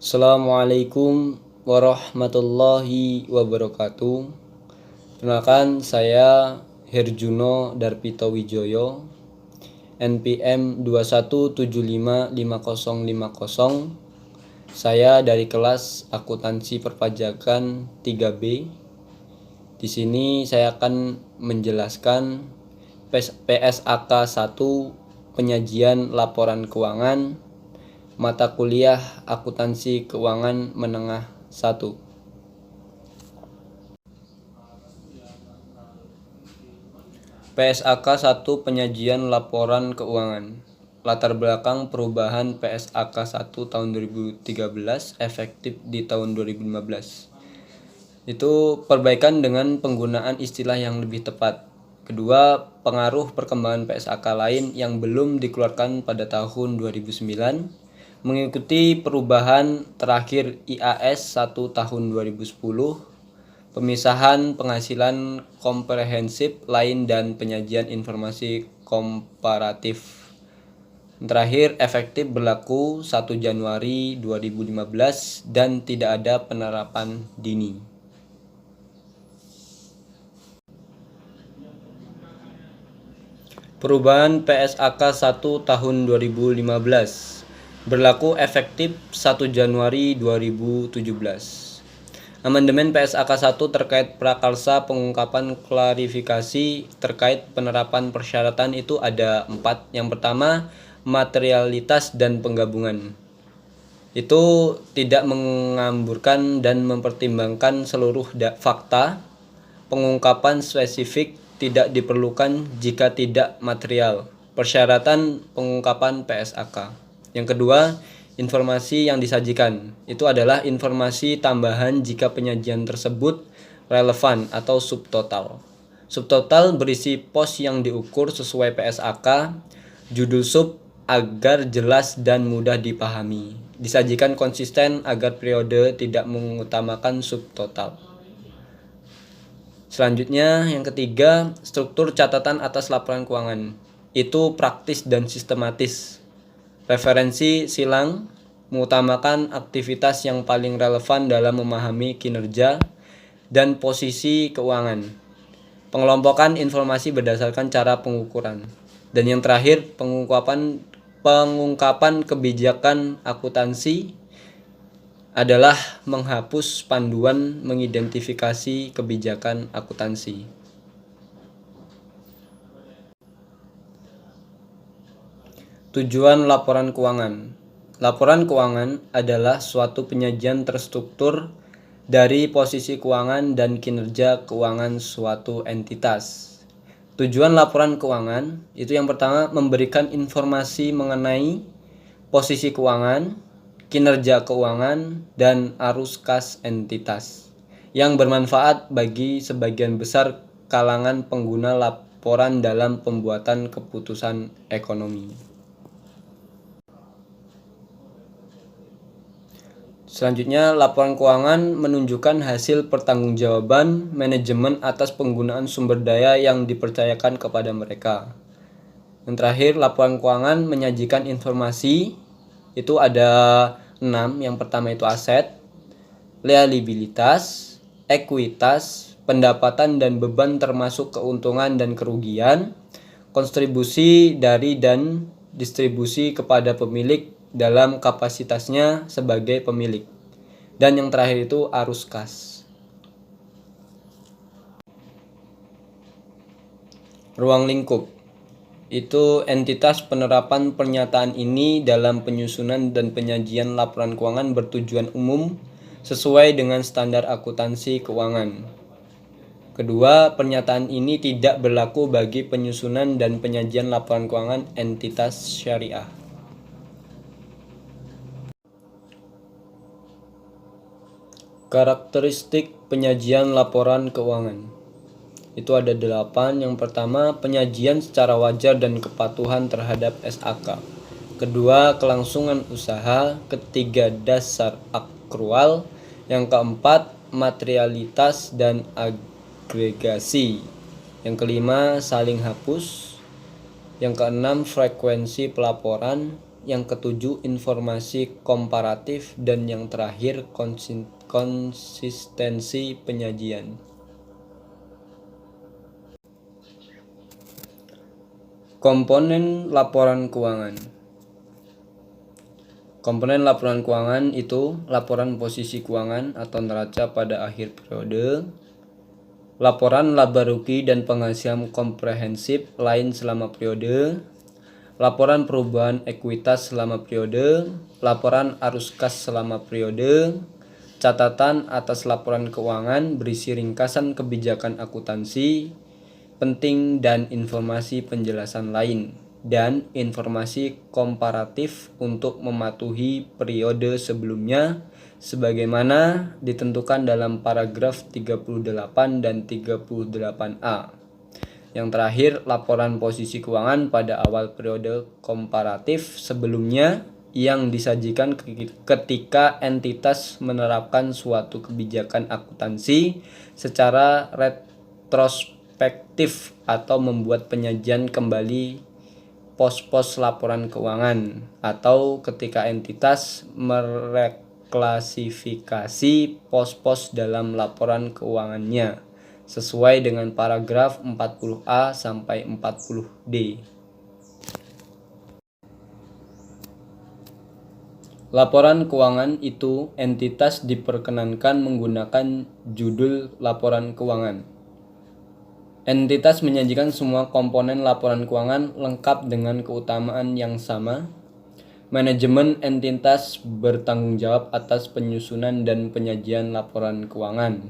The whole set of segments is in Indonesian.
Assalamualaikum warahmatullahi wabarakatuh. Perkenalkan, saya Herjuno Darpito Wijoyo, NPM 21755050. Saya dari kelas Akuntansi Perpajakan 3B. Di sini saya akan menjelaskan PSAK 1 penyajian laporan keuangan mata kuliah Akuntansi Keuangan Menengah 1. PSAK 1 penyajian laporan keuangan. Latar belakang perubahan PSAK 1 tahun 2013 efektif di tahun 2015. Itu perbaikan dengan penggunaan istilah yang lebih tepat. Kedua, pengaruh perkembangan PSAK lain yang belum dikeluarkan pada tahun 2009 mengikuti perubahan terakhir IAS 1 tahun 2010, pemisahan penghasilan komprehensif lain dan penyajian informasi komparatif. Terakhir efektif berlaku 1 Januari 2015 dan tidak ada penerapan dini. Perubahan PSAK 1 tahun 2015 berlaku efektif 1 Januari 2017. Amandemen PSAK 1 terkait prakarsa pengungkapan klarifikasi terkait penerapan persyaratan itu ada 4. Yang pertama, materialitas dan penggabungan. Itu tidak mengamburkan dan mempertimbangkan seluruh fakta. Pengungkapan spesifik tidak diperlukan jika tidak material. Persyaratan pengungkapan PSAK. Yang kedua, informasi yang disajikan. Itu adalah informasi tambahan jika penyajian tersebut relevan atau subtotal. Subtotal berisi pos yang diukur sesuai PSAK, judul sub agar jelas dan mudah dipahami. Disajikan konsisten agar periode tidak mengutamakan subtotal. Selanjutnya, yang ketiga, struktur catatan atas laporan keuangan. Itu praktis dan sistematis. Referensi silang mengutamakan aktivitas yang paling relevan dalam memahami kinerja dan posisi keuangan. Pengelompokan informasi berdasarkan cara pengukuran. Dan yang terakhir, pengungkapan kebijakan akuntansi adalah menghapus panduan mengidentifikasi kebijakan akuntansi. Tujuan laporan keuangan. Laporan keuangan adalah suatu penyajian terstruktur dari posisi keuangan dan kinerja keuangan suatu entitas. Tujuan laporan keuangan itu yang pertama memberikan informasi mengenai posisi keuangan, kinerja keuangan, dan arus kas entitas yang bermanfaat bagi sebagian besar kalangan pengguna laporan dalam pembuatan keputusan ekonomi. Selanjutnya, laporan keuangan menunjukkan hasil pertanggungjawaban manajemen atas penggunaan sumber daya yang dipercayakan kepada mereka. Yang terakhir, laporan keuangan menyajikan informasi, itu ada 6. Yang pertama itu aset, liabilitas, ekuitas, pendapatan dan beban termasuk keuntungan dan kerugian, kontribusi dari dan distribusi kepada pemilik dalam kapasitasnya sebagai pemilik. Dan yang terakhir itu arus kas. Ruang lingkup itu entitas penerapan pernyataan ini dalam penyusunan dan penyajian laporan keuangan bertujuan umum sesuai dengan standar akuntansi keuangan. Kedua, pernyataan ini tidak berlaku bagi penyusunan dan penyajian laporan keuangan entitas syariah. Karakteristik penyajian laporan keuangan itu ada 8. Yang pertama, penyajian secara wajar dan kepatuhan terhadap SAK. Kedua, kelangsungan usaha. Ketiga, dasar akrual. Yang keempat, materialitas dan agregasi. Yang kelima, saling hapus. Yang keenam, frekuensi pelaporan. yang ketujuh informasi komparatif, dan yang terakhir konsistensi penyajian. Komponen laporan keuangan. Komponen laporan keuangan itu laporan posisi keuangan atau neraca pada akhir periode, laporan laba rugi dan penghasilan komprehensif lain selama periode, laporan perubahan ekuitas selama periode, laporan arus kas selama periode, catatan atas laporan keuangan berisi ringkasan kebijakan akuntansi penting dan informasi penjelasan lain, dan informasi komparatif untuk mematuhi periode sebelumnya sebagaimana ditentukan dalam paragraf 38 dan 38A. Yang terakhir, laporan posisi keuangan pada awal periode komparatif sebelumnya yang disajikan ketika entitas menerapkan suatu kebijakan akuntansi secara retrospektif atau membuat penyajian kembali pos-pos laporan keuangan, atau ketika entitas mereklasifikasi pos-pos dalam laporan keuangannya sesuai dengan paragraf 40A sampai 40D. Laporan keuangan itu entitas diperkenankan menggunakan judul laporan keuangan. Entitas menyajikan semua komponen laporan keuangan lengkap dengan keutamaan yang sama. Manajemen entitas bertanggung jawab atas penyusunan dan penyajian laporan keuangan.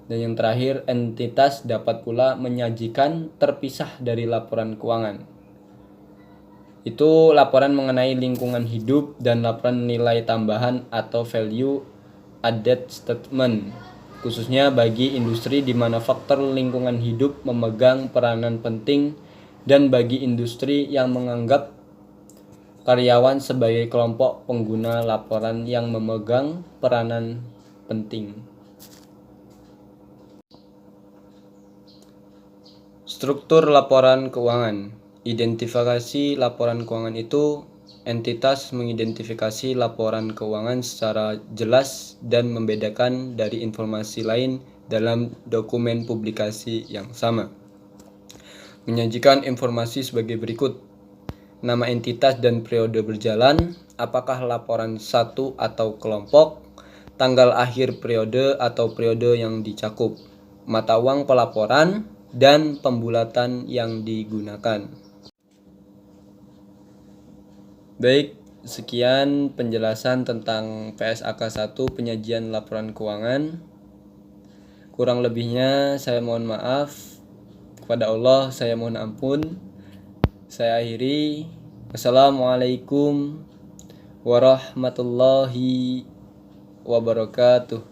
Dan yang terakhir, entitas dapat pula menyajikan terpisah dari laporan keuangan. Itu laporan mengenai lingkungan hidup dan laporan nilai tambahan atau value added statement, khususnya bagi industri di mana faktor lingkungan hidup memegang peranan penting dan bagi industri yang menganggap karyawan sebagai kelompok pengguna laporan yang memegang peranan penting. Struktur laporan keuangan. Identifikasi laporan keuangan itu entitas mengidentifikasi laporan keuangan secara jelas dan membedakan dari informasi lain dalam dokumen publikasi yang sama. Menyajikan informasi sebagai berikut: nama entitas dan periode berjalan, apakah laporan satu atau kelompok, tanggal akhir periode atau periode yang dicakup, mata uang pelaporan, dan pembulatan yang digunakan. Baik, sekian penjelasan tentang PSAK 1 penyajian laporan keuangan. Kurang lebihnya saya mohon maaf. Kepada Allah saya mohon ampun. Saya akhiri. Wassalamualaikum warahmatullahi wabarakatuh.